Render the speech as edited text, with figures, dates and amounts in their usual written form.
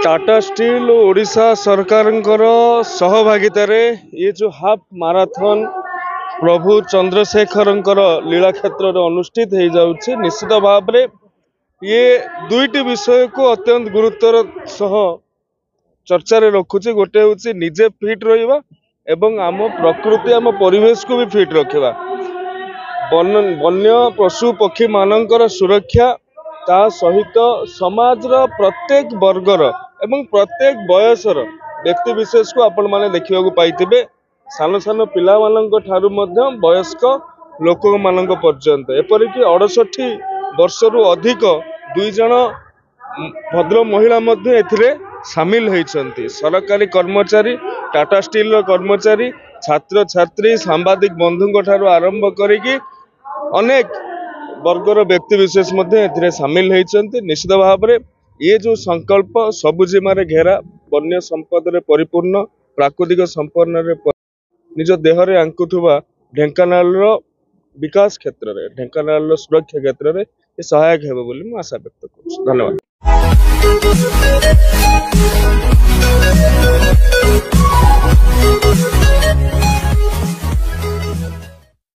Tata steel और ओडिशा सरकार सहभागितार ये जो हाफ माराथन प्रभु चंद्रशेखर लीला क्षेत्र में अनुष्ठित हो जाउछि। निश्चित भाव में ये दुईटी विषय को अत्यंत गुरुत्वर सह चर्चा रखुचे। गोटे हूँ निजे फिट रहिबा एवं आम प्रकृति आम परिवेश को भी फिट रखिबा। वन्य पशु पक्षी मानकर सुरक्षा ता सहित समाज प्रत्येक वर्गर एवं प्रत्येक बयसर व्यक्ति विशेष को आपण माने देखिबा को पाइतिबे। सान सान पिला मानक ठारू मध्य वयस्क लोक मानक पर्यंत एपरिक 68 वर्षरु अधिक 2 जन भद्र महिला मध्य एथिरे सामिल होइछन्ति। सरकारी कर्मचारी, टाटा स्टील कर्मचारी, छात्र छात्री, सांबादिक बंधु ठारू आरंभ करिकी अनेक वर्गर व्यक्ति विशेष मध्य सामिल होइछन्ति। निश्चित भाव में ये जो संकल्प सबुजिमारे घेरा वन्य संपद रे परिपूर्ण प्राकृतिक संपन्न निज देहरे आंकुथुवा ढेंकानाल विकास क्षेत्र में ढेंकानाल सुरक्षा क्षेत्र में ये सहायक हेबो बोली आशा व्यक्त करूँ। धन्यवाद।